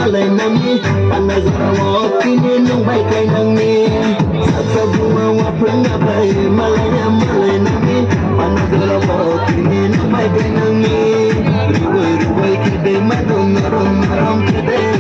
Malay nami, panazara kini nung bay kay nangi. Sa bunga wa prenga bay, malay nami, panazara kini nung bay kay nangi. Ruway ruway kede madon narom narom kede.